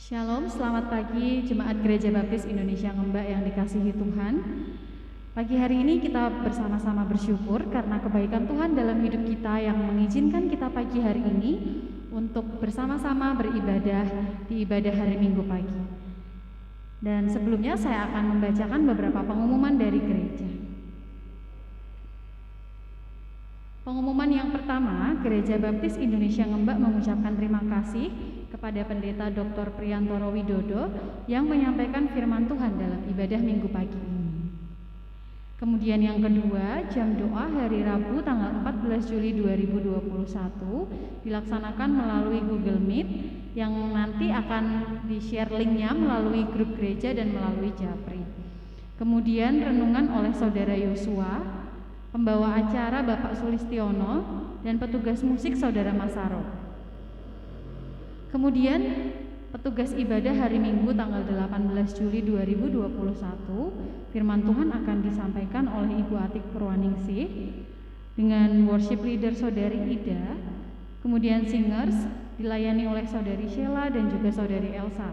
Shalom, selamat pagi Jemaat Gereja Baptis Indonesia Ngembak yang dikasihi Tuhan. Pagi hari ini kita bersama-sama bersyukur karena kebaikan Tuhan dalam hidup kita yang mengizinkan kita pagi hari ini untuk bersama-sama beribadah di ibadah hari Minggu pagi. Dan sebelumnya saya akan membacakan beberapa pengumuman dari gereja. Pengumuman yang pertama, Gereja Baptis Indonesia Ngembak mengucapkan terima kasih kepada Pendeta Dr. Priyantoro Widodo yang menyampaikan firman Tuhan dalam ibadah Minggu pagi ini. Kemudian yang kedua, jam doa hari Rabu tanggal 14 Juli 2021 dilaksanakan melalui Google Meet yang nanti akan di-share linknya melalui grup gereja dan melalui Japri. Kemudian renungan oleh Saudara Yosua, pembawa acara Bapak Sulistiono, dan petugas musik Saudara Masaro. Kemudian petugas ibadah hari Minggu tanggal 18 Juli 2021, firman Tuhan akan disampaikan oleh Ibu Atik Purwaningsih dengan worship leader Saudari Ida. Kemudian singers dilayani oleh Saudari Sheila dan juga Saudari Elsa.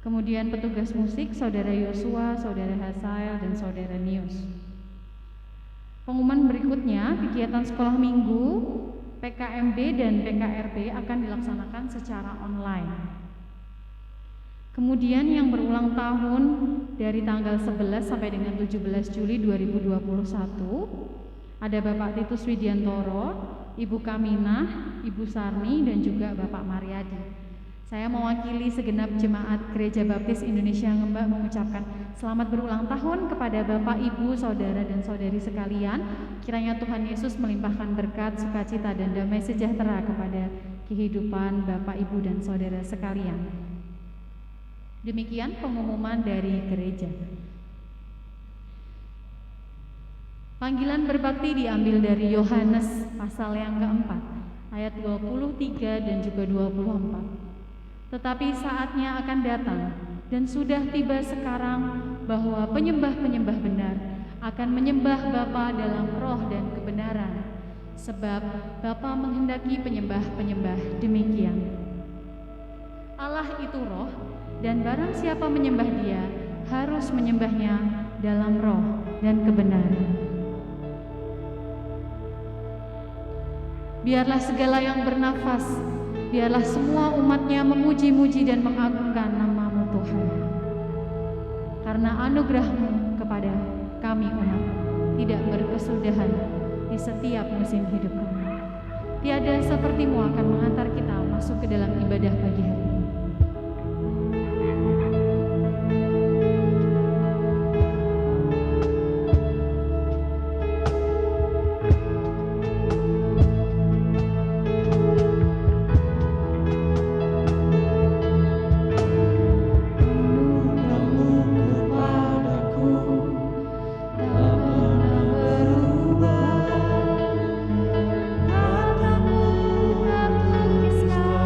Kemudian petugas musik Saudara Yosua, Saudara Hasael, dan Saudara Nius. Pengumuman berikutnya, kegiatan sekolah minggu, PKMB dan PKRB akan dilaksanakan secara online. Kemudian yang berulang tahun dari tanggal 11 sampai dengan 17 Juli 2021, ada Bapak Titus Widiantoro, Ibu Kaminah, Ibu Sarni, dan juga Bapak Mariadi. Saya mewakili segenap jemaat Gereja Baptis Indonesia Ngembak mengucapkan selamat berulang tahun kepada Bapak, Ibu, Saudara, dan Saudari sekalian. Kiranya Tuhan Yesus melimpahkan berkat, sukacita, dan damai sejahtera kepada kehidupan Bapak, Ibu, dan Saudara sekalian. Demikian pengumuman dari gereja. Panggilan berbakti diambil dari Yohanes pasal yang keempat, ayat 23 dan juga 24. Tetapi saatnya akan datang dan sudah tiba sekarang bahwa penyembah-penyembah benar akan menyembah Bapa dalam roh dan kebenaran, sebab Bapa menghendaki penyembah-penyembah demikian. Allah itu roh, dan barang siapa menyembah Dia harus menyembahnya dalam roh dan kebenaran. Biarlah segala yang bernafas, biarlah semua umat-Nya memuji-muji dan mengagungkan nama-Mu Tuhan. Karena anugerah-Mu kepada kami umat tidak berkesudahan di setiap musim hidup kami. Tiada seperti-Mu akan mengantar kita masuk ke dalam ibadah pagi hari ini. Katamu aku kisah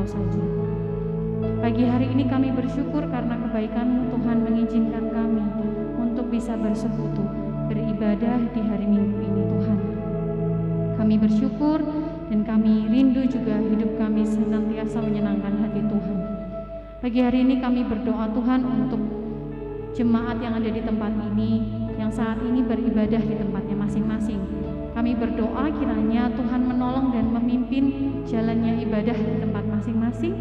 Engkau saja. Pagi hari ini kami bersyukur karena kebaikan-Mu Tuhan mengizinkan kami untuk bisa bersekutu, beribadah di hari Minggu ini Tuhan. Kami bersyukur dan kami rindu juga hidup kami senantiasa menyenangkan hati Tuhan. Pagi hari ini kami berdoa Tuhan untuk jemaat yang ada di tempat ini, yang saat ini beribadah di tempatnya masing-masing. Kami berdoa kiranya Tuhan menolong dan memimpin jalannya ibadah di tempat masing-masing.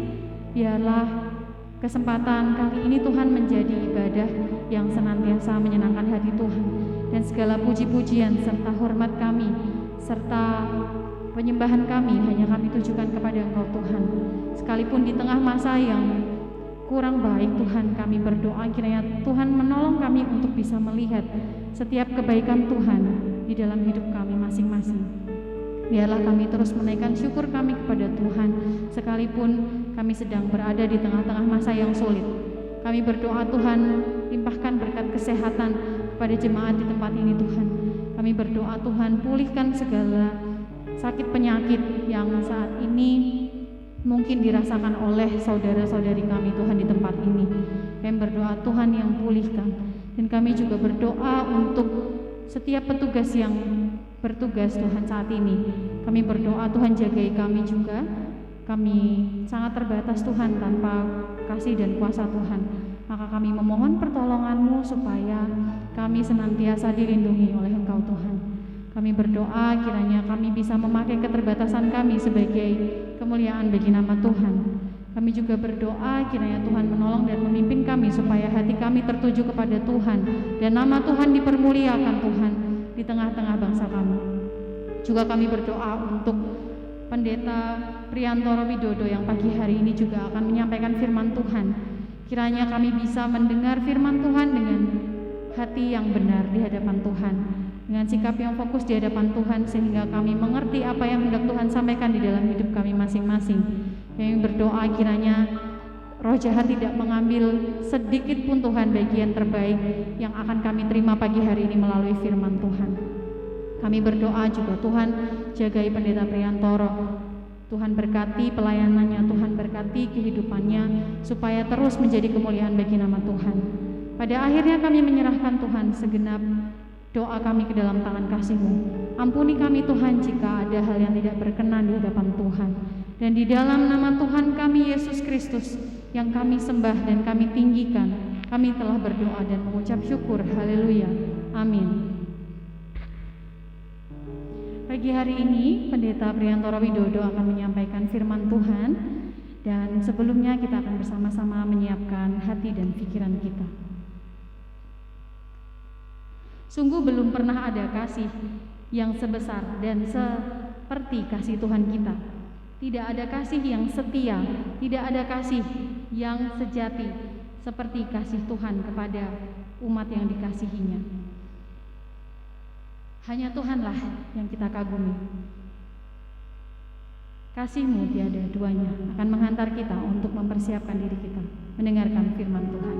Biarlah kesempatan kali ini Tuhan menjadi ibadah yang senantiasa menyenangkan hati Tuhan, dan segala puji-pujian serta hormat kami serta penyembahan kami hanya kami tujukan kepada Engkau Tuhan. Sekalipun di tengah masa yang kurang baik Tuhan, kami berdoa kiranya Tuhan menolong kami untuk bisa melihat setiap kebaikan Tuhan di dalam hidup kami masing-masing. Biarlah kami terus menaikkan syukur kami kepada Tuhan sekalipun kami sedang berada di tengah-tengah masa yang sulit. Kami berdoa Tuhan limpahkan berkat kesehatan kepada jemaat di tempat ini Tuhan. Kami berdoa Tuhan pulihkan segala sakit penyakit yang saat ini mungkin dirasakan oleh saudara-saudari kami Tuhan di tempat ini. Kami berdoa Tuhan yang pulihkan, dan kami juga berdoa untuk setiap petugas yang bertugas Tuhan saat ini. Kami berdoa Tuhan jagai kami juga. Kami sangat terbatas Tuhan tanpa kasih dan kuasa Tuhan. Maka kami memohon pertolongan-Mu supaya kami senantiasa dilindungi oleh Engkau Tuhan. Kami berdoa kiranya kami bisa memakai keterbatasan kami sebagai kemuliaan bagi nama Tuhan. Kami juga berdoa kiranya Tuhan menolong dan memimpin kami supaya hati kami tertuju kepada Tuhan dan nama Tuhan dipermuliakan Tuhan di tengah-tengah bangsa kami. Juga kami berdoa untuk Pendeta Priantoro Widodo yang pagi hari ini juga akan menyampaikan firman Tuhan. Kiranya kami bisa mendengar firman Tuhan dengan hati yang benar di hadapan Tuhan, dengan sikap yang fokus di hadapan Tuhan, sehingga kami mengerti apa yang hendak Tuhan sampaikan di dalam hidup kami masing-masing. Kami berdoa kiranya roh jahat tidak mengambil sedikit pun Tuhan bagian terbaik yang akan kami terima pagi hari ini melalui firman Tuhan. Kami berdoa juga Tuhan jagai Pendeta Priantoro, Tuhan berkati pelayanannya, Tuhan berkati kehidupannya supaya terus menjadi kemuliaan bagi nama Tuhan. Pada akhirnya kami menyerahkan Tuhan segenap doa kami ke dalam tangan kasih-Mu. Ampuni kami Tuhan jika ada hal yang tidak berkenan di hadapan Tuhan. Dan di dalam nama Tuhan kami Yesus Kristus yang kami sembah dan kami tinggikan, kami telah berdoa dan mengucap syukur. Haleluya. Amin. Pagi hari ini Pendeta Priantoro Widodo akan menyampaikan firman Tuhan, dan sebelumnya kita akan bersama-sama menyiapkan hati dan pikiran kita. Sungguh belum pernah ada kasih yang sebesar dan seperti kasih Tuhan kita. Tidak ada kasih yang setia, tidak ada kasih yang sejati seperti kasih Tuhan kepada umat yang dikasihinya. Hanya Tuhanlah yang kita kagumi. Kasih-Mu tiada duanya akan menghantar kita untuk mempersiapkan diri kita mendengarkan firman Tuhan.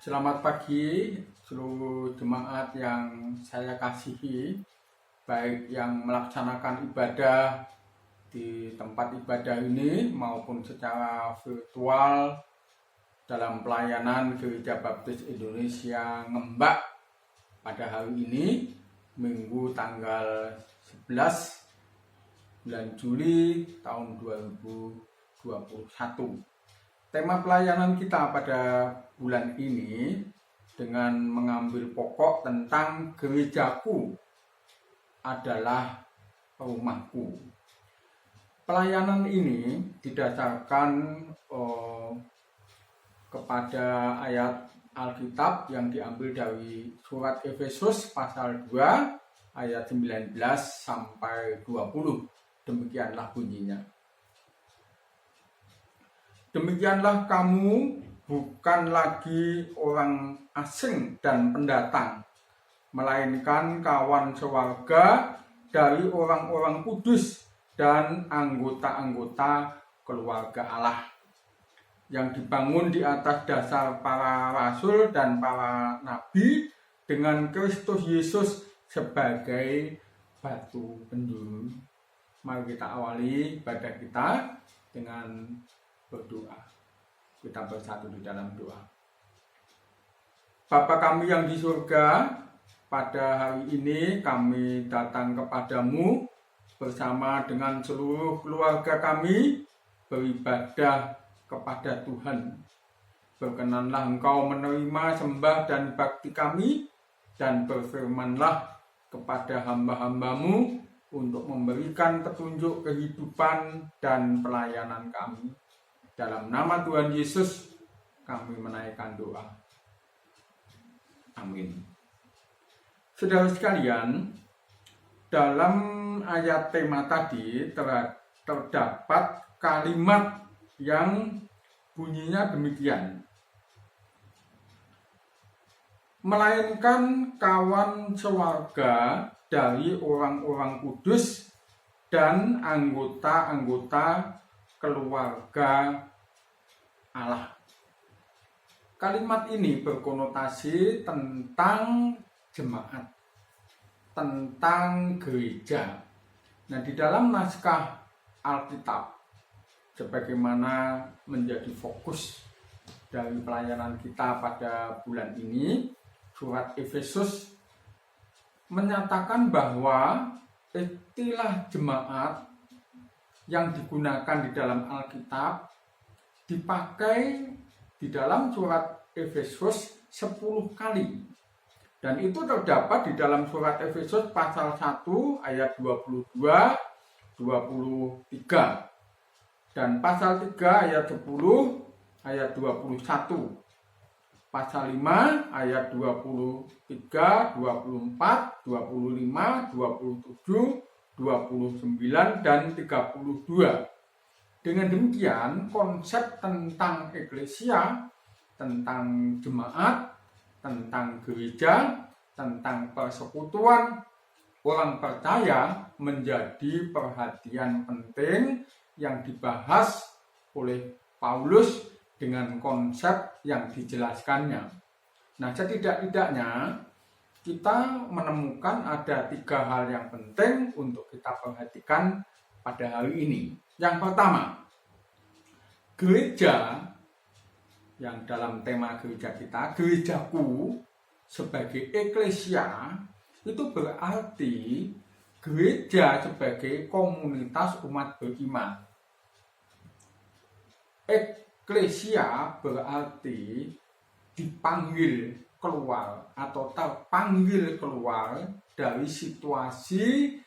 Selamat pagi seluruh jemaat yang saya kasihi, baik yang melaksanakan ibadah di tempat ibadah ini maupun secara virtual dalam pelayanan Gereja Baptis Indonesia Ngembak pada hari ini, Minggu tanggal 11 bulan Juli tahun 2021. Tema pelayanan kita pada bulan ini dengan mengambil pokok tentang gerejaku adalah rumahku. Pelayanan ini didasarkan kepada ayat Alkitab yang diambil dari surat Efesus pasal 2 ayat 19 sampai 20. Demikianlah bunyinya. Demikianlah kamu bukan lagi orang asing dan pendatang, melainkan kawan sewarga dari orang-orang kudus dan anggota-anggota keluarga Allah, yang dibangun di atas dasar para rasul dan para nabi dengan Kristus Yesus sebagai batu penjuru. Mari kita awali ibadah kita dengan berdoa. Kita bersatu di dalam doa. Bapa kami yang di surga, pada hari ini kami datang kepadamu bersama dengan seluruh keluarga kami beribadah kepada Tuhan. Berkenanlah Engkau menerima sembah dan bakti kami, dan berfirmanlah kepada hamba-hambamu untuk memberikan petunjuk kehidupan dan pelayanan kami. Dalam nama Tuhan Yesus kami menaikkan doa. Amin. Saudara sekalian, dalam ayat tema tadi terdapat kalimat yang bunyinya demikian. Melainkan kawan sewarga dari orang-orang kudus dan anggota-anggota keluarga Allah. Kalimat ini berkonotasi tentang jemaat, tentang gereja. Nah, di dalam naskah Alkitab, sebagaimana menjadi fokus dari pelayanan kita pada bulan ini, surat Efesus menyatakan bahwa istilah jemaat yang digunakan di dalam Alkitab dipakai di dalam surat Efesus 10 kali. Dan itu terdapat di dalam surat Efesus pasal 1 ayat 22, 23. Dan pasal 3 ayat 10 ayat 21. Pasal 5 ayat 23, 24, 25, 27, 29 dan 32. Dengan demikian, konsep tentang eklesia, tentang jemaat, tentang gereja, tentang persekutuan orang percaya menjadi perhatian penting yang dibahas oleh Paulus dengan konsep yang dijelaskannya. Nah, setidak-tidaknya kita menemukan ada 3 hal yang penting untuk kita perhatikan pada hari ini. Yang pertama, gereja, yang dalam tema gereja kita, gerejaku sebagai eklesia, itu berarti gereja sebagai komunitas umat beriman. Eklesia berarti dipanggil keluar atau terpanggil keluar dari situasi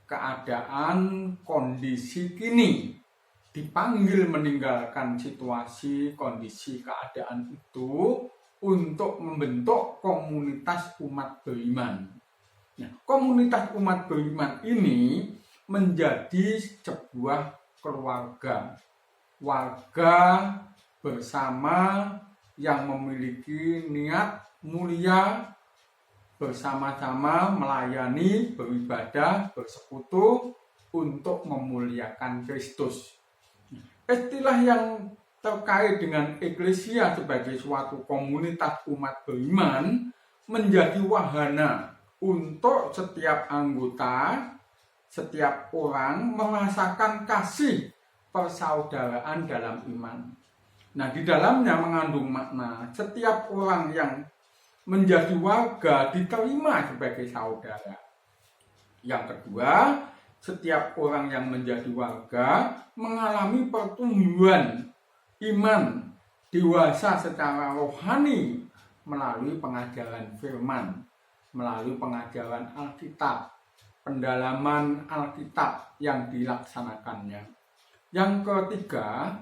keadaan kondisi kini, dipanggil meninggalkan situasi kondisi keadaan itu untuk membentuk komunitas umat beriman. Nah, komunitas umat beriman ini menjadi sebuah keluarga, warga bersama yang memiliki niat mulia, bersama-sama melayani, beribadah, bersekutu untuk memuliakan Kristus. Istilah yang terkait dengan eklesia sebagai suatu komunitas umat beriman menjadi wahana untuk setiap anggota, setiap orang merasakan kasih persaudaraan dalam iman. Nah, di dalamnya mengandung makna setiap orang yang menjadi warga diterima sebagai saudara. Yang kedua, setiap orang yang menjadi warga mengalami pertumbuhan iman dewasa secara rohani melalui pengajaran firman, melalui pengajaran Alkitab, pendalaman Alkitab yang dilaksanakannya. Yang ketiga,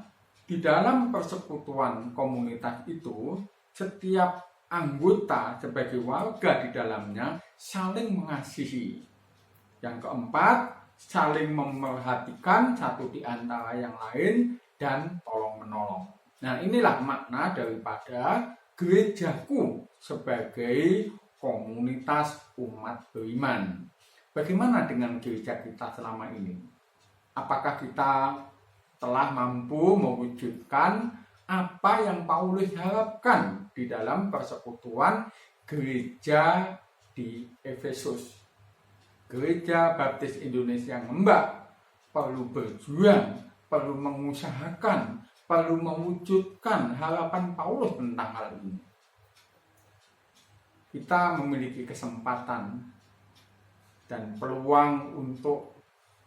di dalam persekutuan komunitas itu, setiap anggota sebagai warga di dalamnya saling mengasihi. Yang keempat, saling memerhatikan satu di antara yang lain dan tolong-menolong. Nah, inilah makna daripada gerejaku sebagai komunitas umat beriman. Bagaimana dengan gereja kita selama ini? Apakah kita telah mampu mewujudkan apa yang Paulus harapkan di dalam persekutuan gereja di Efesus? Gereja Baptis Indonesia Ngembak perlu berjuang, perlu mengusahakan, perlu mewujudkan harapan Paulus tentang hal ini. Kita memiliki kesempatan dan peluang untuk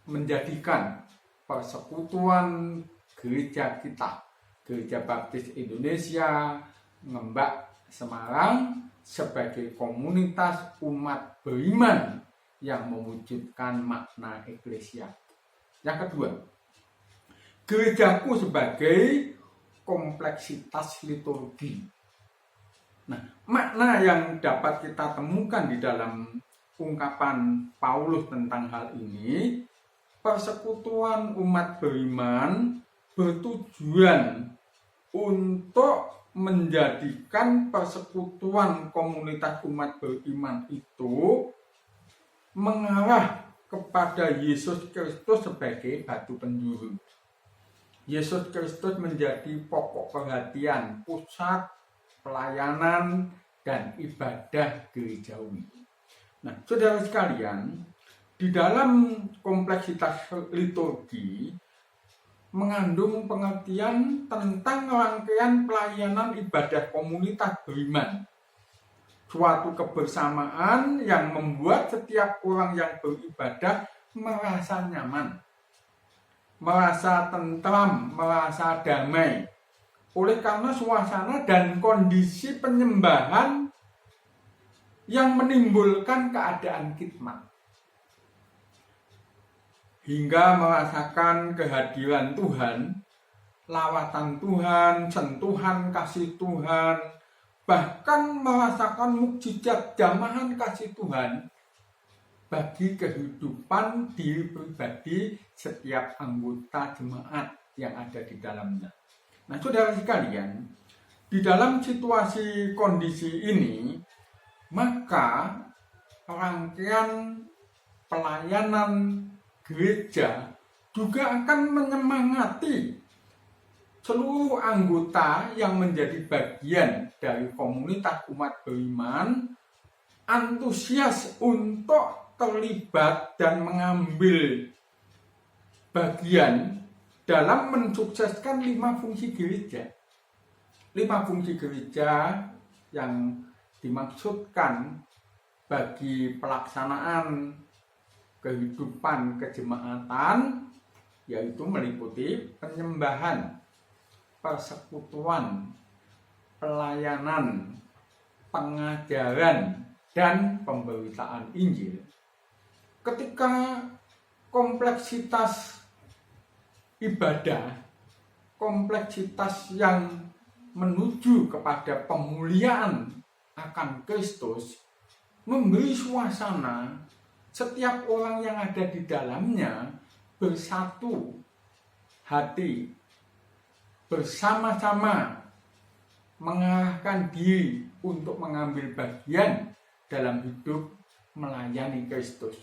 menjadikan persekutuan gereja kita, Gereja Baptis Indonesia Ngembak Semarang, sebagai komunitas umat beriman yang mewujudkan makna eklesia. Yang kedua, gerejaku sebagai kompleksitas liturgi. Nah, makna yang dapat kita temukan di dalam ungkapan Paulus tentang hal ini, persekutuan umat beriman bertujuan untuk menjadikan persekutuan komunitas umat beriman itu mengarah kepada Yesus Kristus sebagai batu penjuru. Yesus Kristus menjadi pokok perhatian, pusat pelayanan dan ibadah gerejawi. Nah, saudara sekalian, di dalam kompleksitas liturgi mengandung pengertian tentang rangkaian pelayanan ibadah komunitas beriman. Suatu kebersamaan yang membuat setiap orang yang beribadah merasa nyaman, merasa tentram, merasa damai. Oleh karena suasana dan kondisi penyembahan yang menimbulkan keadaan khidmat. Hingga merasakan kehadiran Tuhan, lawatan Tuhan, sentuhan kasih Tuhan, bahkan merasakan mukjizat jamahan kasih Tuhan bagi kehidupan diri pribadi setiap anggota jemaat yang ada di dalamnya. Nah, saudara sekalian, di dalam situasi kondisi ini, maka rangkaian pelayanan gereja juga akan menyemangati seluruh anggota yang menjadi bagian dari komunitas umat beriman antusias untuk terlibat dan mengambil bagian dalam mensukseskan 5 fungsi gereja. 5 fungsi gereja yang dimaksudkan bagi pelaksanaan kehidupan kejemaatan, yaitu meliputi penyembahan, persekutuan, pelayanan, pengajaran, dan pemberitaan Injil. Ketika kompleksitas ibadah, kompleksitas yang menuju kepada pemuliaan akan Kristus, memberi suasana setiap orang yang ada di dalamnya bersatu hati, bersama-sama mengarahkan diri untuk mengambil bagian dalam hidup melayani Kristus.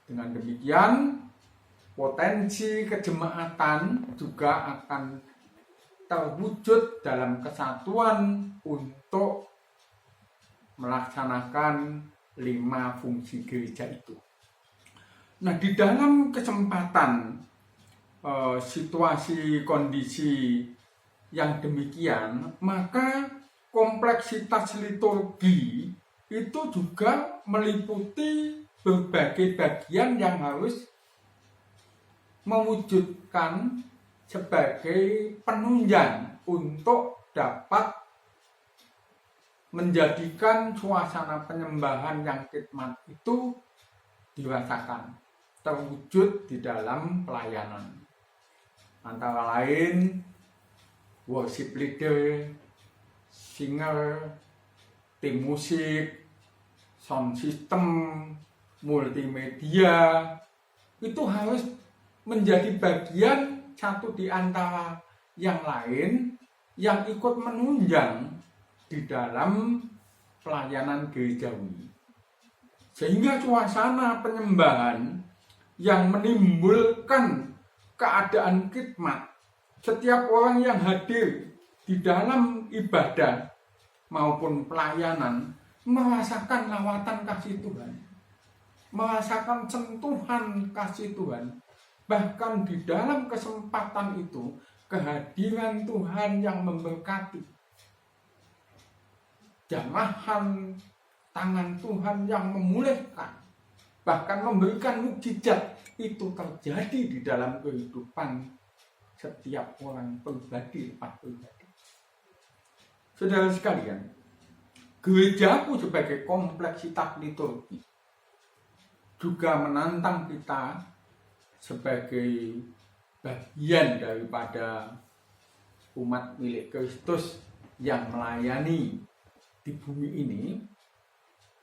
Dengan demikian, potensi kejemaatan juga akan terwujud dalam kesatuan untuk melaksanakan 5 fungsi gereja itu. Nah, di dalam kesempatan situasi kondisi yang demikian, maka kompleksitas liturgi itu juga meliputi berbagai bagian yang harus mewujudkan sebagai penunjang untuk dapat menjadikan suasana penyembahan yang khidmat itu dirasakan, terwujud di dalam pelayanan. Antara lain worship leader, singer, tim musik, sound system, multimedia, itu harus menjadi bagian satu di antara yang lain yang ikut menunjang di dalam pelayanan gerejawi. Sehingga suasana penyembahan yang menimbulkan keadaan khidmat, setiap orang yang hadir di dalam ibadah maupun pelayanan merasakan lawatan kasih Tuhan, merasakan sentuhan kasih Tuhan. Bahkan di dalam kesempatan itu, kehadiran Tuhan yang memberkati, jamahan tangan Tuhan yang memulihkan, bahkan memberikan mukjizat, itu terjadi di dalam kehidupan setiap orang pribadi. Saudara sekalian, gerejaku sebagai kompleksitas liturgi juga menantang kita sebagai bagian daripada umat milik Kristus yang melayani di bumi ini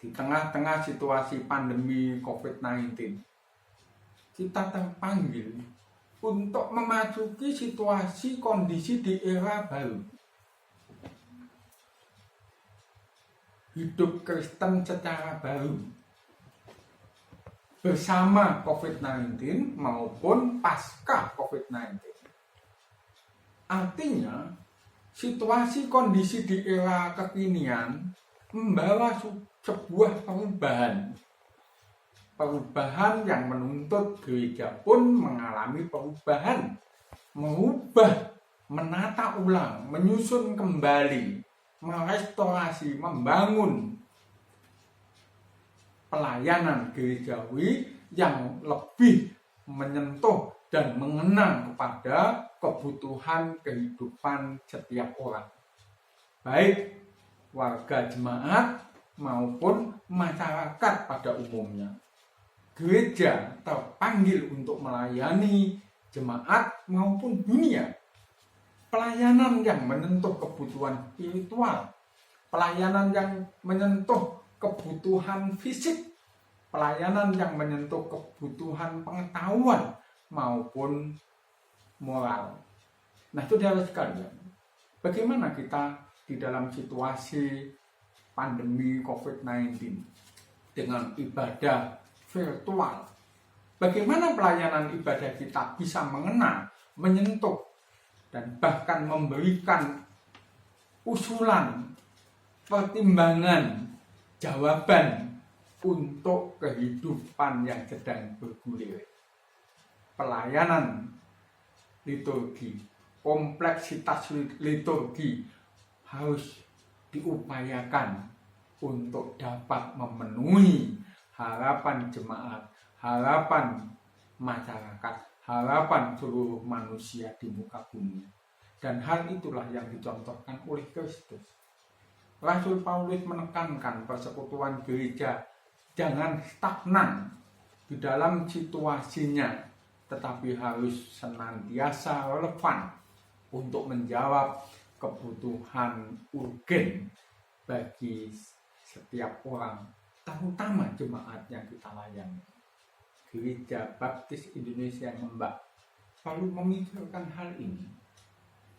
di tengah-tengah situasi pandemi COVID-19. Kita terpanggil untuk memasuki situasi kondisi di era baru. Hidup Kristen secara baru bersama COVID-19 maupun pasca COVID-19. Artinya, situasi kondisi di era kekinian membawa sebuah perubahan yang menuntut gereja pun mengalami perubahan, mengubah, menata ulang, menyusun kembali, merestorasi, membangun pelayanan gerejawi yang lebih menyentuh dan mengenang kepada kebutuhan kehidupan setiap orang, baik warga jemaat maupun masyarakat pada umumnya. Gereja terpanggil untuk melayani jemaat maupun dunia. Pelayanan yang menyentuh kebutuhan spiritual, pelayanan yang menyentuh kebutuhan fisik, pelayanan yang menyentuh kebutuhan pengetahuan maupun moral. Nah, saudara sekalian, bagaimana kita di dalam situasi pandemi COVID-19 dengan ibadah virtual? Bagaimana pelayanan ibadah kita bisa mengena, menyentuh, dan bahkan memberikan usulan, pertimbangan, jawaban untuk kehidupan yang sedang bergulir. Pelayanan liturgi, kompleksitas liturgi harus diupayakan untuk dapat memenuhi harapan jemaat, harapan masyarakat, harapan seluruh manusia di muka bumi. Dan hal itulah yang dicontohkan oleh Kristus. Rasul Paulus menekankan persekutuan gereja jangan stagnan di dalam situasinya, tetapi harus senantiasa relevan untuk menjawab kebutuhan urgen bagi setiap orang, terutama jemaat yang kita layani. Gereja Baptis Indonesia Membak selalu memikirkan hal ini,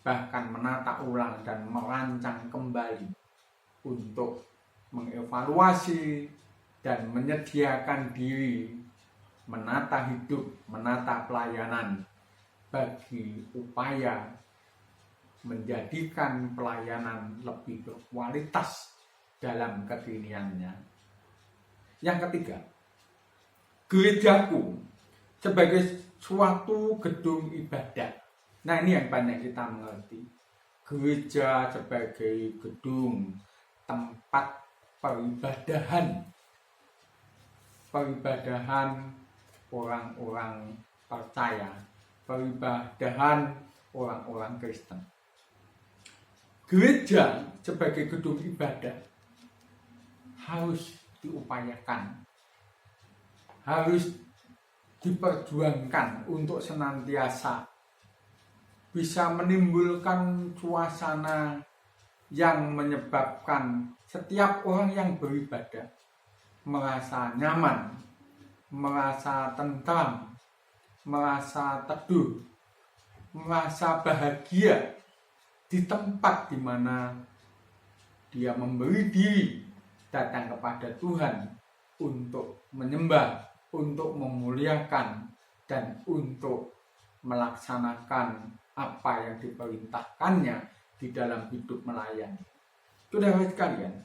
bahkan menata ulang dan merancang kembali untuk mengevaluasi dan menyediakan diri, menata hidup, menata pelayanan bagi upaya menjadikan pelayanan lebih berkualitas dalam kekiniannya. Yang ketiga, gerejaku sebagai suatu gedung ibadah. Nah, ini yang banyak kita mengerti. Gereja sebagai gedung, tempat peribadahan orang-orang percaya, peribadahan orang-orang Kristen. Gereja sebagai gedung ibadah harus diupayakan, harus diperjuangkan untuk senantiasa bisa menimbulkan suasana yang menyebabkan setiap orang yang beribadah merasa nyaman, merasa tentram, merasa teduh, merasa bahagia di tempat di mana dia memberi diri datang kepada Tuhan untuk menyembah, untuk memuliakan, dan untuk melaksanakan apa yang diperintahkannya di dalam hidup melayani. Saudara sekalian,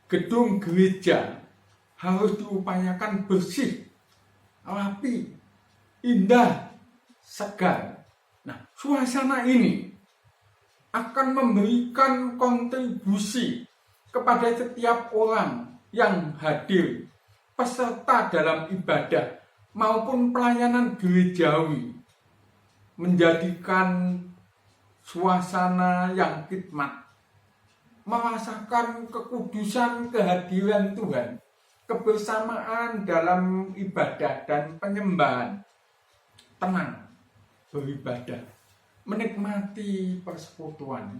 gedung gereja harus diupayakan bersih, rapi, indah, segar. Nah, suasana ini akan memberikan kontribusi kepada setiap orang yang hadir, peserta dalam ibadah maupun pelayanan gerejawi, menjadikan suasana yang khidmat, merasakan kekudusan kehadiran Tuhan, kebersamaan dalam ibadah dan penyembahan, tenang beribadah, menikmati persekutuan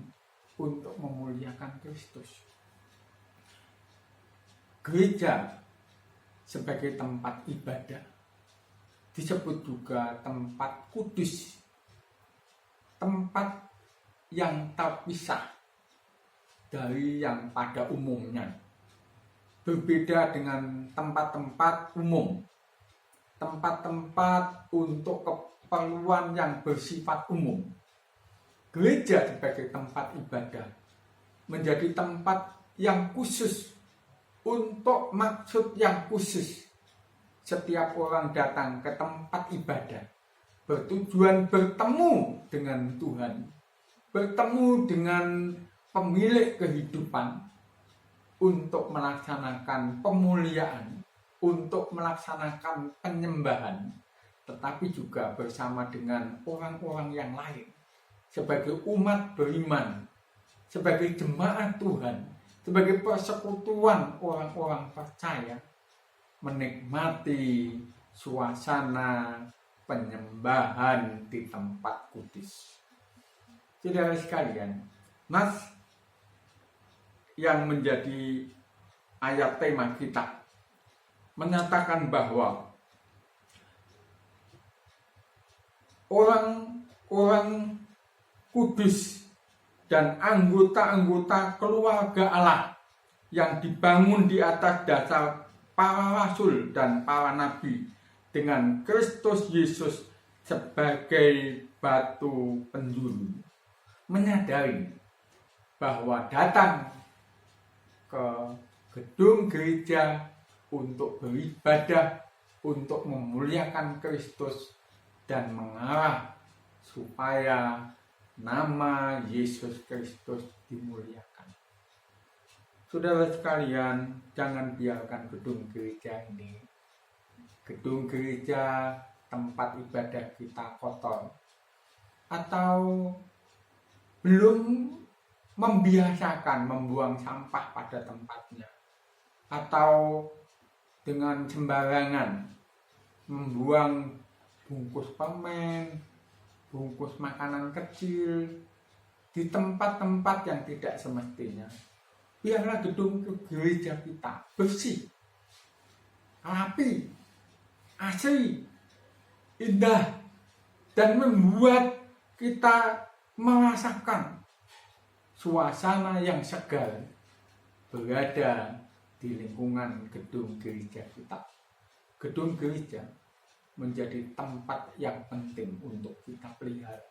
untuk memuliakan Kristus. Gereja sebagai tempat ibadah disebut juga tempat kudus, tempat yang terpisah dari yang pada umumnya. Berbeda dengan tempat-tempat umum, tempat-tempat untuk keperluan yang bersifat umum. Gereja sebagai tempat ibadah menjadi tempat yang khusus untuk maksud yang khusus. Setiap orang datang ke tempat ibadah bertujuan bertemu dengan Tuhan, bertemu dengan pemilik kehidupan untuk melaksanakan pemuliaan, untuk melaksanakan penyembahan, tetapi juga bersama dengan orang-orang yang lain sebagai umat beriman, sebagai jemaat Tuhan, sebagai persekutuan orang-orang percaya, menikmati suasana penyembahan di tempat kudus. Saudara sekalian, yang menjadi ayat tema kita menyatakan bahwa orang-orang kudus dan anggota-anggota keluarga Allah yang dibangun di atas dasar para rasul dan para nabi dengan Kristus Yesus sebagai batu penjuru, menyadari bahwa datang ke gedung gereja untuk beribadah, untuk memuliakan Kristus dan mengarah supaya nama Yesus Kristus dimuliakan. Saudara sekalian, jangan biarkan gedung gereja ini, gedung gereja tempat ibadah kita kotor, atau belum membiasakan membuang sampah pada tempatnya, atau dengan sembarangan membuang bungkus permen, bungkus makanan kecil di tempat-tempat yang tidak semestinya. Biarlah gedung gereja kita bersih, rapi, asri, indah, dan membuat kita merasakan suasana yang segar berada di lingkungan gedung gereja kita. Gedung gereja menjadi tempat yang penting untuk kita pelihara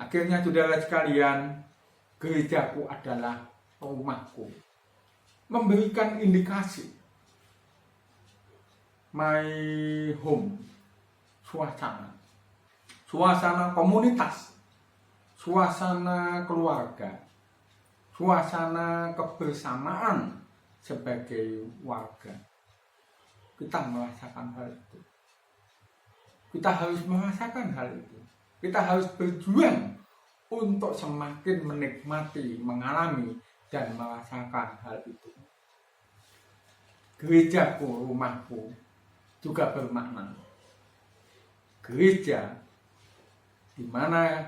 Akhirnya saudara sekalian, gerejaku adalah rumahku. Memberikan indikasi. My home. Suasana komunitas. Suasana keluarga. Suasana kebersamaan sebagai warga. Kita merasakan hal itu. Kita harus merasakan hal itu. Kita harus berjuang untuk semakin menikmati, mengalami, dan merasakan hal itu. Gerejaku, rumahku juga bermakna. Gereja di mana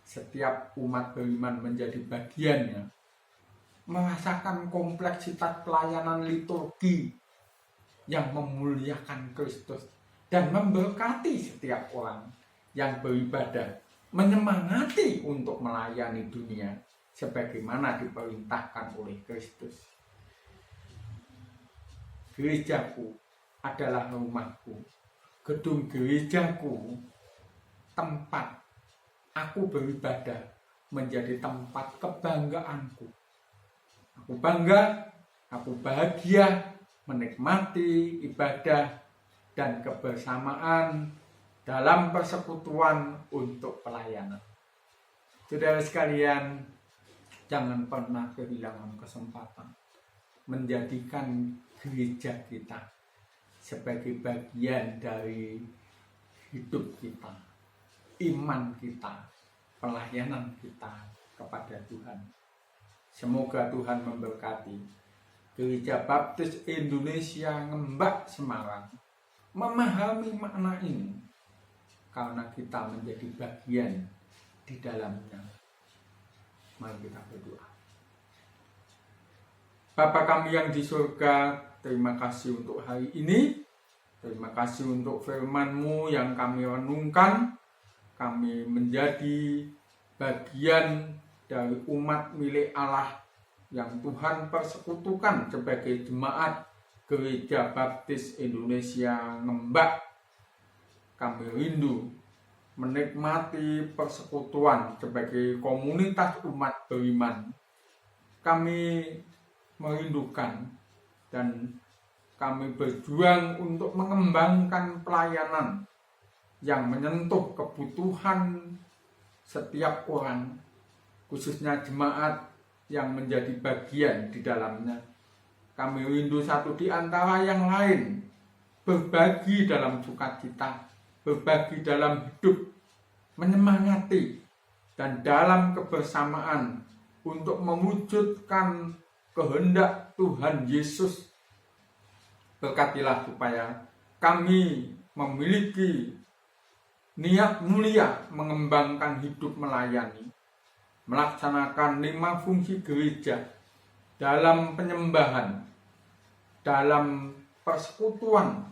setiap umat beriman menjadi bagiannya, merasakan kompleksitas pelayanan liturgi yang memuliakan Kristus dan memberkati setiap orang yang beribadah, menyemangati untuk melayani dunia sebagaimana diperintahkan oleh Kristus. Gerejaku adalah rumahku, gedung gerejaku, tempat aku beribadah menjadi tempat kebanggaanku. Aku bangga, aku bahagia menikmati ibadah dan kebersamaan dalam persekutuan untuk pelayanan. Saudara sekalian, jangan pernah kehilangan kesempatan menjadikan gereja kita sebagai bagian dari hidup kita, iman kita, pelayanan kita kepada Tuhan. Semoga Tuhan memberkati Gereja Baptis Indonesia Ngembak Semarang memahami makna ini, karena kita menjadi bagian di dalamnya. Mari kita berdoa. Bapa kami yang di surga, terima kasih untuk hari ini. Terima kasih untuk firman-Mu yang kami renungkan. Kami menjadi bagian dari umat milik Allah yang Tuhan persekutukan sebagai jemaat Gereja Baptis Indonesia Ngembak. Kami rindu menikmati persekutuan sebagai komunitas umat beriman. Kami merindukan dan kami berjuang untuk mengembangkan pelayanan yang menyentuh kebutuhan setiap orang, khususnya jemaat yang menjadi bagian di dalamnya. Kami rindu satu di antara yang lain, berbagi dalam sukacita, berbagi dalam hidup, menyemangati, dan dalam kebersamaan untuk mewujudkan kehendak Tuhan Yesus. Berkatilah supaya kami memiliki niat mulia mengembangkan hidup melayani, melaksanakan 5 fungsi gereja dalam penyembahan, dalam persekutuan,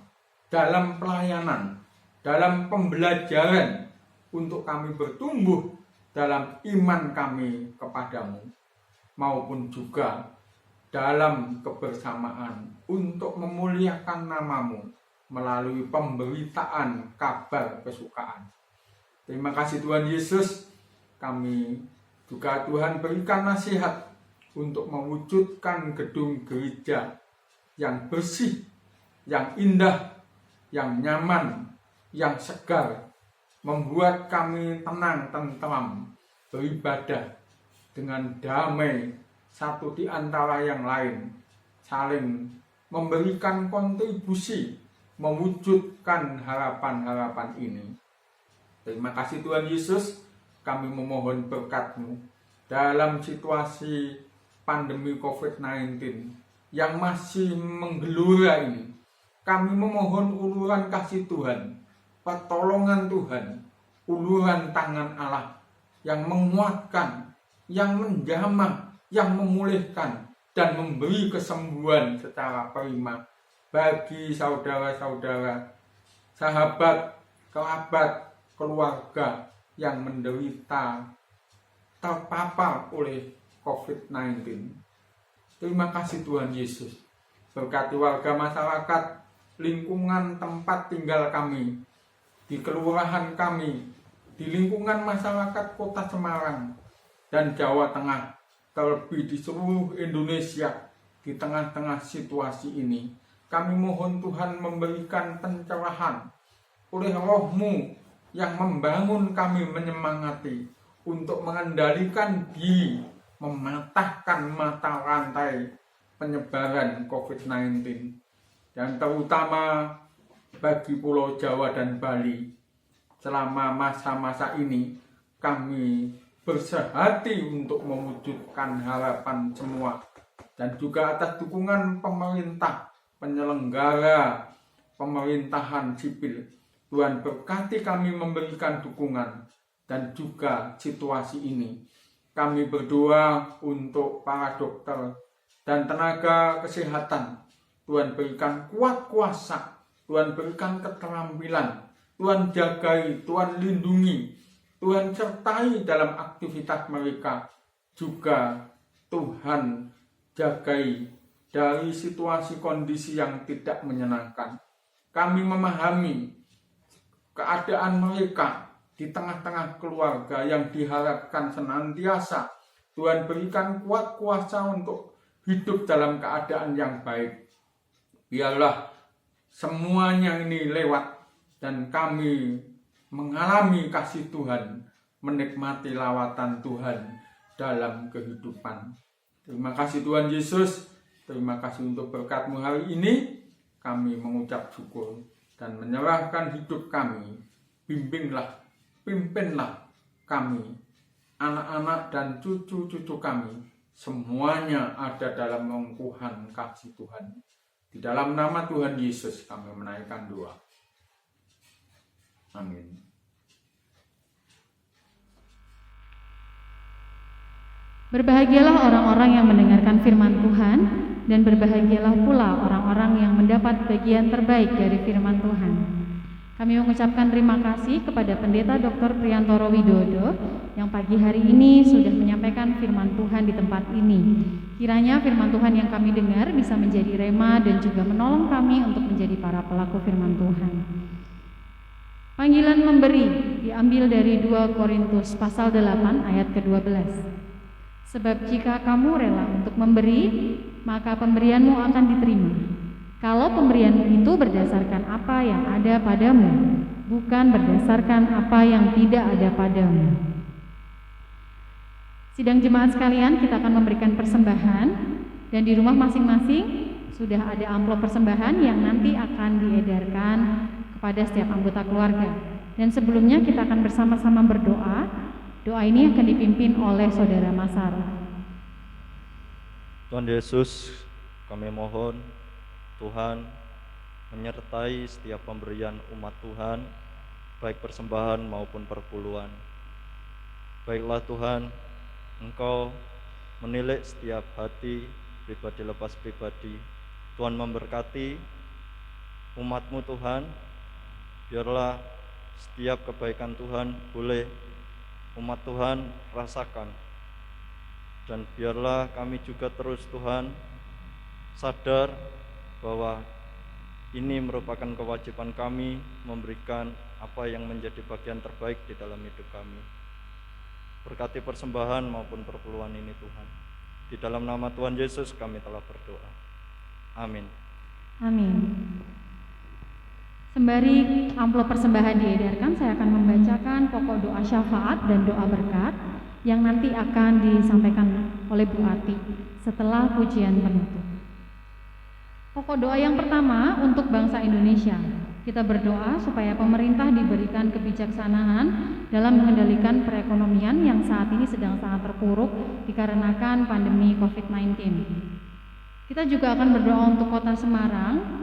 dalam pelayanan, dalam pembelajaran untuk kami bertumbuh dalam iman kami kepadamu, maupun juga dalam kebersamaan untuk memuliakan namamu melalui pemberitaan kabar kesukaan. Terima kasih Tuhan Yesus. Kami juga Tuhan berikan nasihat untuk mewujudkan gedung gereja yang bersih, yang indah, yang nyaman, yang segar, membuat kami tenang, tentram, beribadah dengan damai satu di antara yang lain, saling memberikan kontribusi, mewujudkan harapan-harapan ini. Terima kasih Tuhan Yesus, kami memohon berkat-Mu dalam situasi pandemi COVID-19 yang masih menggelora ini. Kami memohon uluran kasih Tuhan, pertolongan Tuhan, uluran tangan Allah yang menguatkan, yang menjamah, yang memulihkan, dan memberi kesembuhan secara prima bagi saudara-saudara, sahabat, kerabat, keluarga yang menderita terpapar oleh COVID-19. Terima kasih Tuhan Yesus. Berkati warga masyarakat, lingkungan tempat tinggal kami, di kelurahan kami, di lingkungan masyarakat Kota Semarang dan Jawa Tengah, terlebih di seluruh Indonesia. Di tengah-tengah situasi ini, kami mohon Tuhan memberikan pencerahan oleh Roh-Mu yang membangun kami, menyemangati untuk mengendalikan diri, mematahkan mata rantai penyebaran COVID-19, dan terutama bagi Pulau Jawa dan Bali. Selama masa-masa ini, kami bersehati untuk mewujudkan harapan semua, dan juga atas dukungan pemerintah, penyelenggara pemerintahan sipil. Tuhan berkati kami memberikan dukungan dan juga situasi ini. Kami berdoa untuk para dokter dan tenaga kesehatan. Tuhan berikan kuat kuasa, Tuhan berikan keterampilan, Tuhan jagai, Tuhan lindungi, Tuhan sertai dalam aktivitas mereka. Juga Tuhan jagai dari situasi kondisi yang tidak menyenangkan. Kami memahami keadaan mereka di tengah-tengah keluarga yang diharapkan senantiasa Tuhan berikan kuat kuasa untuk hidup dalam keadaan yang baik. Biarlah semuanya ini lewat dan kami mengalami kasih Tuhan, menikmati lawatan Tuhan dalam kehidupan. Terima kasih Tuhan Yesus, terima kasih untuk berkat-Mu hari ini. Kami mengucap syukur dan menyerahkan hidup kami. Bimbinglah, pimpinlah kami, anak-anak dan cucu-cucu kami, semuanya ada dalam lingkungan kasih Tuhan. Di dalam nama Tuhan Yesus kami menaikkan doa. Amin. Berbahagialah orang-orang yang mendengarkan firman Tuhan, dan berbahagialah pula orang-orang yang mendapat bagian terbaik dari firman Tuhan. Kami mengucapkan terima kasih kepada Pendeta Dr. Priyantoro Widodo yang pagi hari ini sudah menyampaikan firman Tuhan di tempat ini. Kiranya firman Tuhan yang kami dengar bisa menjadi rema dan juga menolong kami untuk menjadi para pelaku firman Tuhan. Panggilan memberi diambil dari 2 Korintus pasal 8 ayat ke-12. Sebab jika kamu rela untuk memberi, maka pemberianmu akan diterima. Kalau pemberianmu itu berdasarkan apa yang ada padamu, bukan berdasarkan apa yang tidak ada padamu. Sidang jemaat sekalian, kita akan memberikan persembahan, dan di rumah masing-masing sudah ada amplop persembahan yang nanti akan diedarkan kepada setiap anggota keluarga. Dan sebelumnya kita akan bersama-sama berdoa. Doa ini akan dipimpin oleh Saudara Masar. Tuhan Yesus, kami mohon Tuhan menyertai setiap pemberian umat Tuhan, baik persembahan maupun perpuluhan. Baiklah Tuhan, Engkau menilik setiap hati, pribadi lepas pribadi. Tuhan memberkati umat-Mu Tuhan, biarlah setiap kebaikan Tuhan boleh umat Tuhan rasakan, dan biarlah kami juga terus Tuhan sadar bahwa ini merupakan kewajiban kami memberikan apa yang menjadi bagian terbaik di dalam hidup kami. Berkati persembahan maupun perpuluhan ini Tuhan. Di dalam nama Tuhan Yesus kami telah berdoa. Amin. Amin. Sembari amplop persembahan diedarkan, saya akan membacakan pokok doa syafaat dan doa berkat yang nanti akan disampaikan oleh Bu Ati setelah pujian penutup. Pokok doa yang pertama untuk bangsa Indonesia. Kita berdoa supaya pemerintah diberikan kebijaksanaan dalam mengendalikan perekonomian yang saat ini sedang sangat terpuruk dikarenakan pandemi COVID-19. Kita juga akan berdoa untuk Kota Semarang,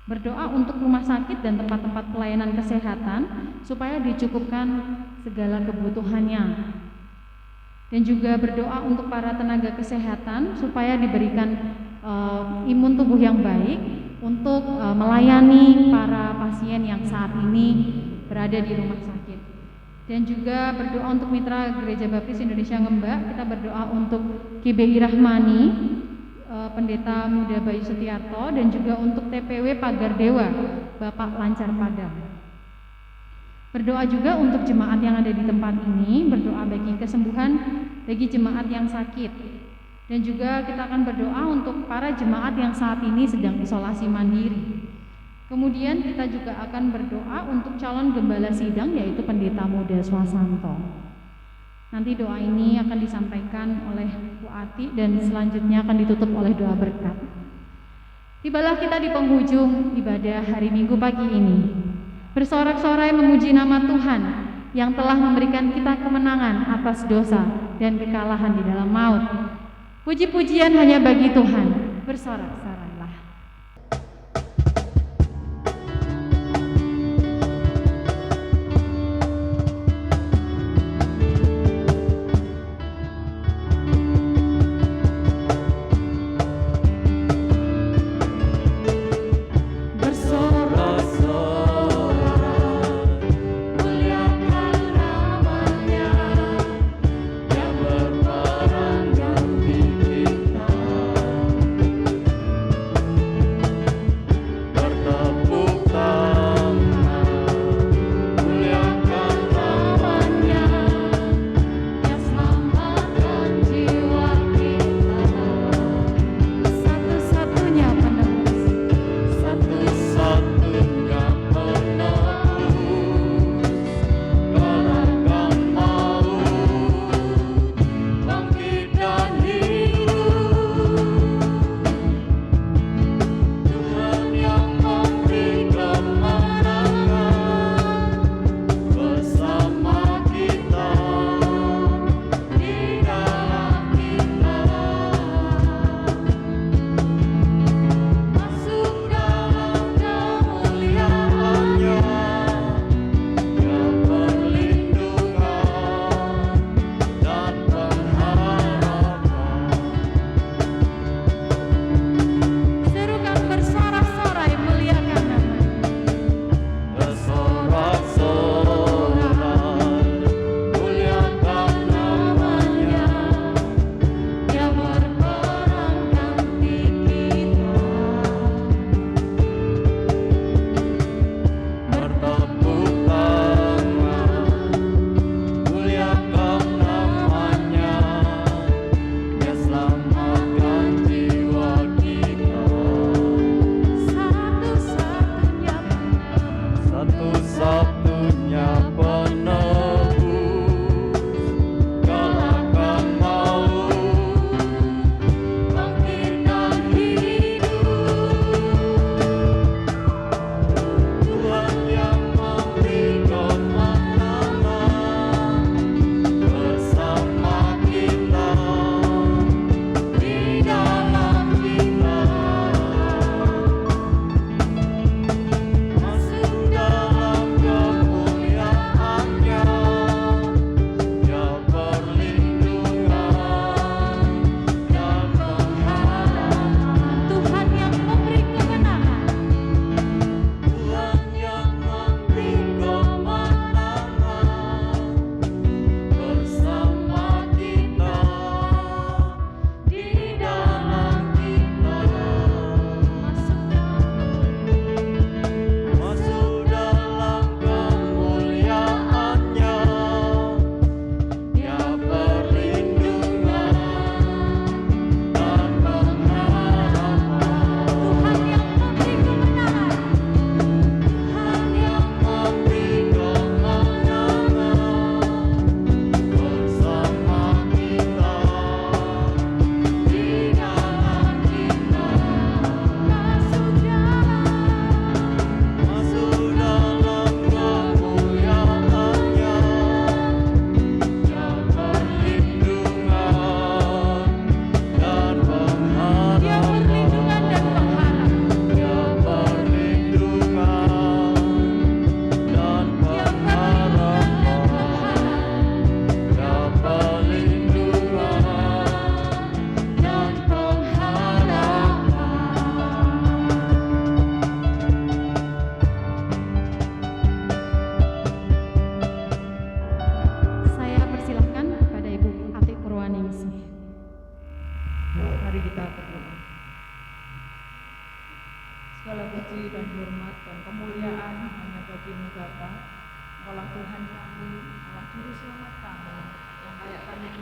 berdoa untuk rumah sakit dan tempat-tempat pelayanan kesehatan supaya dicukupkan segala kebutuhannya. Dan juga berdoa untuk para tenaga kesehatan supaya diberikan imun tubuh yang baik untuk melayani para pasien yang saat ini berada di rumah sakit. Dan juga berdoa untuk Mitra Gereja Baptis Indonesia Ngembak. Kita berdoa untuk KBI Rahmani, Pendeta Muda Bayu Setiarto, dan juga untuk TPW Pagar Dewa, Bapak Lancar Padang. Berdoa juga untuk jemaat yang ada di tempat ini, berdoa bagi kesembuhan bagi jemaat yang sakit. Dan juga kita akan berdoa untuk para jemaat yang saat ini sedang isolasi mandiri. Kemudian kita juga akan berdoa untuk calon gembala sidang, yaitu Pendeta Muda Swasanto. Nanti doa ini akan disampaikan oleh Bu Ati dan selanjutnya akan ditutup oleh doa berkat. Tibalah kita di penghujung ibadah hari Minggu pagi ini, bersorak-sorai memuji nama Tuhan yang telah memberikan kita kemenangan atas dosa dan kekalahan di dalam maut. Puji-pujian hanya bagi Tuhan, bersorak-sorailah.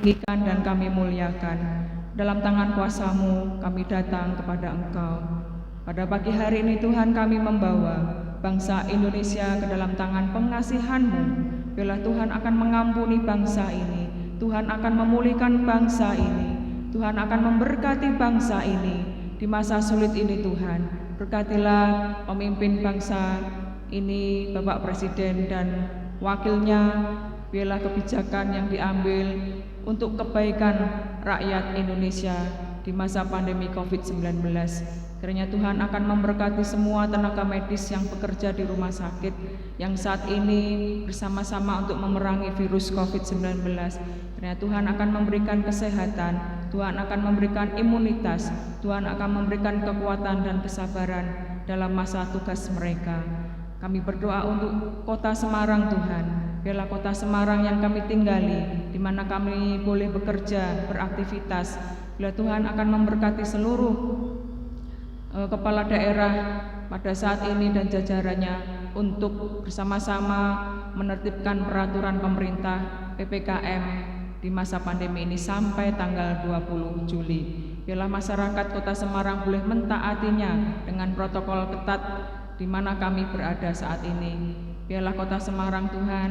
tinggikan dan kami muliakan. Dalam tangan kuasa-Mu kami datang kepada Engkau. Pada pagi hari ini Tuhan, kami membawa bangsa Indonesia ke dalam tangan pengasihan-Mu. Biarlah Tuhan akan mengampuni bangsa ini, Tuhan akan memulihkan bangsa ini, Tuhan akan memberkati bangsa ini di masa sulit ini. Tuhan, berkatilah pemimpin bangsa ini, Bapak Presiden dan wakilnya. Biarlah kebijakan yang diambil untuk kebaikan rakyat Indonesia di masa pandemi COVID-19. Kiranya Tuhan akan memberkati semua tenaga medis yang bekerja di rumah sakit yang saat ini bersama-sama untuk memerangi virus COVID-19. Kiranya Tuhan akan memberikan kesehatan, Tuhan akan memberikan imunitas, Tuhan akan memberikan kekuatan dan kesabaran dalam masa tugas mereka. Kami berdoa untuk kota Semarang, Tuhan. Biarlah kota Semarang yang kami tinggali, di mana kami boleh bekerja, beraktivitas. Biarlah Tuhan akan memberkati seluruh kepala daerah pada saat ini dan jajarannya untuk bersama-sama menertibkan peraturan pemerintah PPKM di masa pandemi ini sampai tanggal 20 Juli. Biarlah masyarakat kota Semarang boleh mentaatinya dengan protokol ketat di mana kami berada saat ini. Biarlah kota Semarang, Tuhan,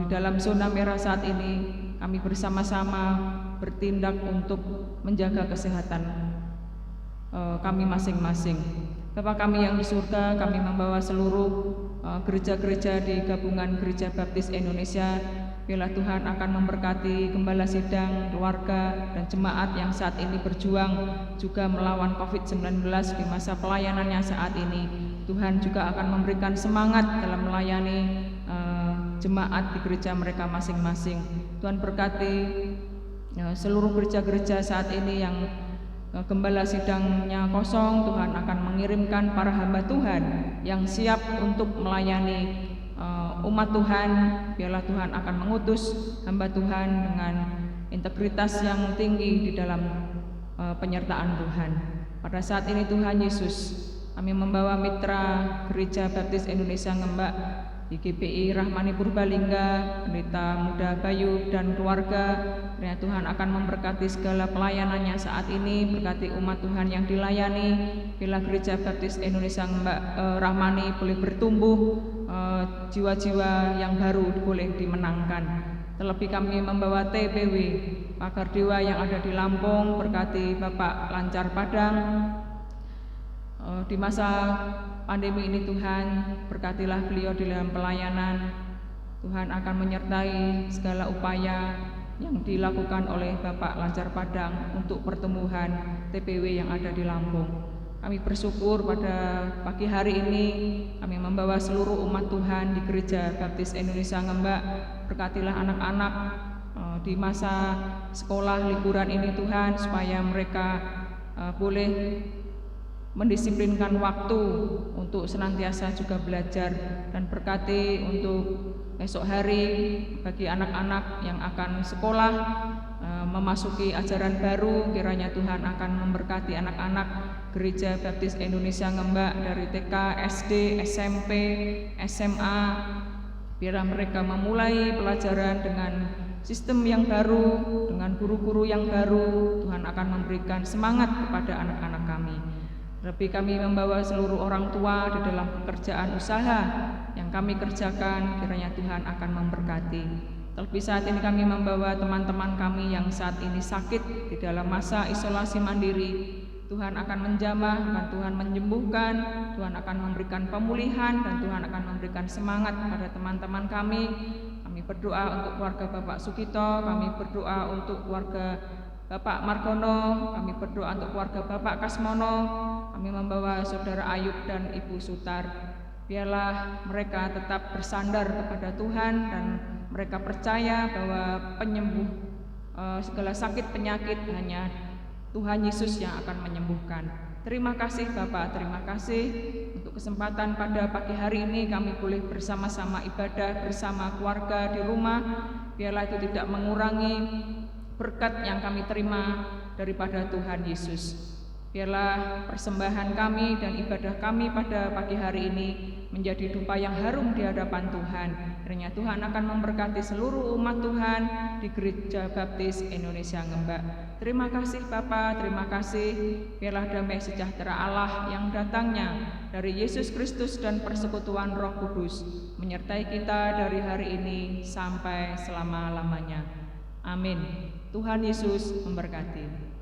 di dalam zona merah saat ini kami bersama-sama bertindak untuk menjaga kesehatan kami masing-masing. Bapa kami yang di surga, kami membawa seluruh gereja-gereja di Gabungan Gereja Baptis Indonesia. Biarlah Tuhan akan memberkati gembala sidang, keluarga, dan jemaat yang saat ini berjuang juga melawan COVID-19 di masa pelayanannya saat ini. Tuhan juga akan memberikan semangat dalam melayani jemaat di gereja mereka masing-masing. Tuhan berkati seluruh gereja-gereja saat ini yang gembala sidangnya kosong. Tuhan akan mengirimkan para hamba Tuhan yang siap untuk melayani umat Tuhan. Biarlah Tuhan akan mengutus hamba Tuhan dengan integritas yang tinggi di dalam penyertaan Tuhan. Pada saat ini Tuhan Yesus, kami membawa mitra Gereja Baptis Indonesia Ngembak di GPI Rahmani Purbalingga, Pendeta Muda Bayu dan keluarga. Kiranya Tuhan akan memberkati segala pelayanannya saat ini, berkati umat Tuhan yang dilayani. Bila Gereja Baptis Indonesia Ngembak Rahmani boleh bertumbuh, jiwa-jiwa yang baru boleh dimenangkan. Terlebih kami membawa TPW Pagar Dewa yang ada di Lampung, berkati Bapak Lancar Padang. Di masa pandemi ini Tuhan, berkatilah beliau di dalam pelayanan. Tuhan akan menyertai segala upaya yang dilakukan oleh Bapak Lancar Padang untuk pertumbuhan TPW yang ada di Lampung. Kami bersyukur pada pagi hari ini kami membawa seluruh umat Tuhan di Gereja Baptis Indonesia Ngembak. Berkatilah anak-anak di masa sekolah liburan ini Tuhan, supaya mereka boleh mendisiplinkan waktu untuk senantiasa juga belajar, dan berkati untuk esok hari bagi anak-anak yang akan sekolah memasuki ajaran baru. Kiranya Tuhan akan memberkati anak-anak Gereja Baptis Indonesia Ngembak dari TK, SD, SMP, SMA. Biarlah mereka memulai pelajaran dengan sistem yang baru, dengan guru-guru yang baru. Tuhan akan memberikan semangat kepada anak-anak kami. Lebih kami membawa seluruh orang tua di dalam pekerjaan usaha yang kami kerjakan. Kiranya Tuhan akan memberkati. Terlebih saat ini kami membawa teman-teman kami yang saat ini sakit di dalam masa isolasi mandiri. Tuhan akan menjamah dan Tuhan menyembuhkan. Tuhan akan memberikan pemulihan dan Tuhan akan memberikan semangat kepada teman-teman kami. Kami berdoa untuk keluarga Bapak Sukito, kami berdoa untuk keluarga Bapak Margono, kami berdoa untuk keluarga Bapak Kasmono. Kami membawa Saudara Ayub dan Ibu Sutar. Biarlah mereka tetap bersandar kepada Tuhan dan mereka percaya bahwa penyembuh segala sakit penyakit hanya Tuhan Yesus yang akan menyembuhkan. Terima kasih Bapak, terima kasih untuk kesempatan pada pagi hari ini kami boleh bersama-sama ibadah bersama keluarga di rumah. Biarlah itu tidak mengurangi berkat yang kami terima daripada Tuhan Yesus. Biarlah persembahan kami dan ibadah kami pada pagi hari ini menjadi dupa yang harum di hadapan Tuhan. Kiranya Tuhan akan memberkati seluruh umat Tuhan di Gereja Baptis Indonesia Ngembak. Terima kasih Bapa, terima kasih. Biarlah damai sejahtera Allah yang datangnya dari Yesus Kristus dan persekutuan Roh Kudus menyertai kita dari hari ini sampai selama-lamanya. Amin. Tuhan Yesus memberkati.